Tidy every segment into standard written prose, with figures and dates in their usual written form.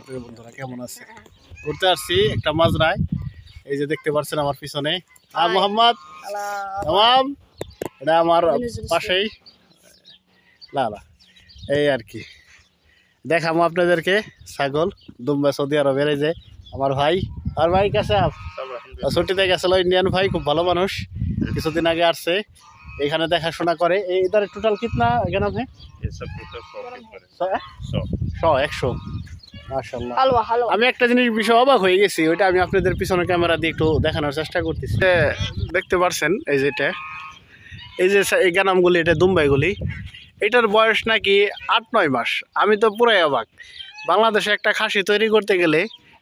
প্রিয় বন্ধুরা কেমন আছে? ঘুরতে আসছি একটা মাজরায়। এই যে দেখতে পাচ্ছেন আমার পিছনে মোহাম্মদ তামাম, এটা আমার পাশেই লালা। এই আর কি দেখাবো আপনাদেরকে ছাগল দুম্বা সৌদি আরবের। এই যে আমার ভাই আর ভাই কাছে ছুটিতে গেছিল, ইন্ডিয়ান ভাই, খুব ভালো মানুষ। কিছুদিন আগে আসছে, এখানে দেখাশোনা করে। এই ইধার টোটাল কিতনা এখানে আপনি 100 মাশাআল্লাহ। আমি একটা জিনিস বিষয় অবাক হয়ে গেছি, ওইটা আমি আপনাদের পিছনে ক্যামেরা দিয়ে একটু দেখানোর চেষ্টা করতেছি। দেখতে পারছেন এই যেটা, এই যে এই গ্যানামগুলি, এটা দুম্বাইগুলি, এটার বয়স নাকি 8-9 মাস। আমি তো পুরাই অবাক। বাংলাদেশে একটা খাসি তৈরি করতে গেলে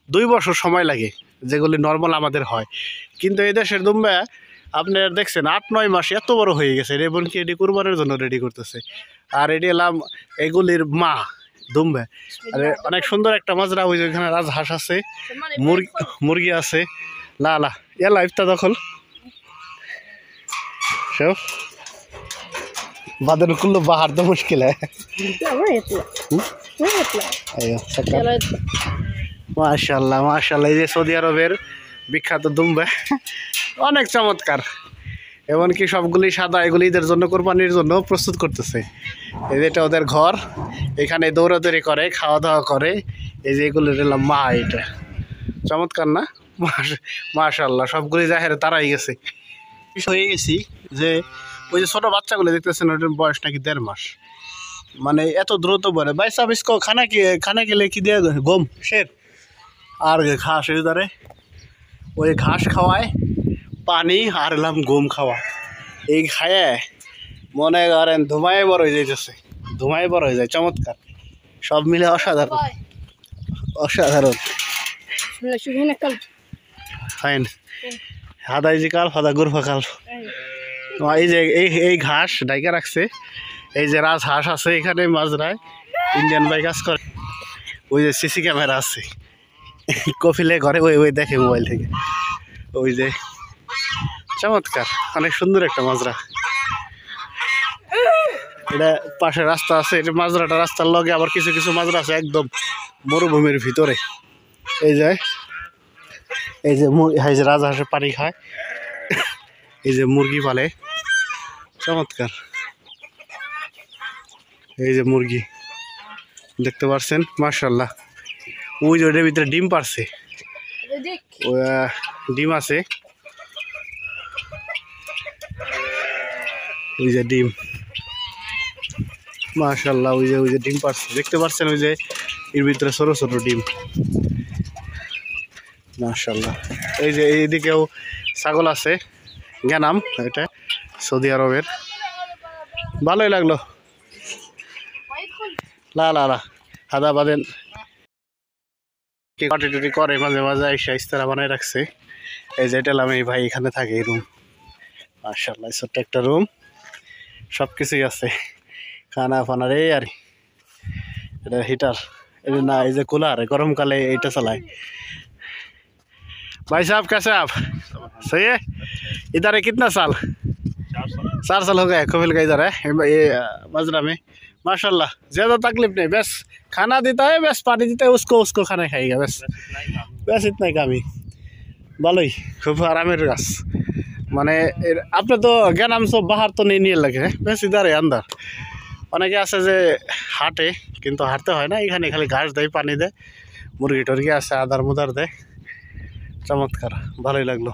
2 বছর সময় লাগে, যেগুলি নর্মাল আমাদের হয়, কিন্তু এই দেশের দুম্বা আপনার দেখছেন 8-9 মাস এত বড় হয়ে গেছে। এমনকি এটি কুরবানের জন্য রেডি করতেছে। আর এটি এলাম এগুলির মা দুম্বা। আরে অনেক সুন্দর একটা মাজরা। ওই যে ওইখানে রাজহাঁস আছে, মুরগি আছে। লা লা ইয়ালা ইফতা দখল সব বাদন কুল্লো বাহার তো মুশকিল মাশাআল্লাহ মাশাআল্লাহ। এই যে সৌদি আরবের বিখ্যাত দুম্বা, অনেক চমৎকার। এমনকি সবগুলি সাদা, এগুলি ঈদের জন্য, কোরবানির জন্য প্রস্তুত করতেছে। এই যে এটা ওদের ঘর, এখানে দৌড়াদৌড়ি করে, খাওয়া দাওয়া করে। এই যে এগুলো নিলাম মা, এটা চমৎকার না? মাশাআল্লাহ, সবগুলি জাহেরে তারাই গেছে। হয়ে গেছি যে ওই যে ছোটো বাচ্চাগুলো দেখতেছেন, ওটার বয়স নাকি 1.5 মাস। মানে এত দ্রুত বলে। ভাই সাহেব ইসকো খানা গেলে কি দিয়ে গম শের আর ঘাস, এই ধরে ওই ঘাস খাওয়ায়, পানি আর এলাম গম খাওয়া। এই খায় মনে করেন ধুমায় বড় হয়ে যাইতেছে, ধুমায় বড় হয়ে যায়। চমৎকার, সব মিলে অসাধারণ অসাধারণ। ফাইন হাদাই জি কাল ফাদা গুরফা কাল। এই যে এই ঘাস ডাইকা রাখছে। এই যে রাজহাঁস আছে এখানে মাজরায়, ইন্ডিয়ান ভাই কাজ করে। ওই যে সিসি ক্যামেরা আছে কফিলে ঘরে, ওই দেখে মোবাইল থেকে। ওই যে চমৎকার, অনেক সুন্দর একটা মাজরা। এটা পাশে রাস্তা আছে, এটা মাজরাটা রাস্তার লগে। আবার কিছু কিছু মাজরা আছে একদম মরুভূমির ভিতরে। এই যে এই যে রাজহাঁসে পানি খায়, এই যে মুরগি পালে। চমৎকার, এই যে মুরগি দেখতে পাচ্ছেন মাশাআল্লাহ। ওই যে ওটার ভিতরে ডিম পারছে, ডিম আছে, ওই যে ডিম মাশাআল্লাহ। ওই যে ডিম পারছে দেখতে পাচ্ছেন, ওই যে এর ভিতরে ছোট ছোট ডিম মাশাআল্লাহ। এই যে এইদিকেও ছাগল আছে, গ্যানাম, এটা সৌদি আরবের। ভালোই লাগলো। লা লা লা হাদা বাদেন কি কাটি টুটি করে মাঝে মাঝে, আইসা ইস্তারা বানাই রাখছে। এই যে এটা এই ভাই এখানে থাকে, এই রুম মাশাআল্লাহ, ছোট্ট একটা রুম, সব কিছুই আছে, খানা ফানার। এই আর এটা হিটার, এটা না, এই যে কুলার, গরমকালে এইটা চালায়। भाई साहब कैसे आप? सही है। इधर है कितना साल? 4 साल हो गए कफिल का इधर है ये मजरा में। माशाल्लाह, ज़्यादा तकलीफ नहीं, बस खाना देता है, बस पानी देता है, उसको खाना खाएगा, बस इतना ही काम ही। ভালোই, খুব আরামের কাজ। মানে আপনি তো গ্যানাম সব বাহার তো নিয়ে লাগে, বেশ ইদারে আন্দার। অনেকে আছে যে হাঁটে, কিন্তু হাঁটতে হয় না, এখানে খালি ঘাস দেয়, পানি দেয়, মুরগি টুরগি আছে, আদার মুদার দেয়। চমৎকার, ভালোই লাগলো।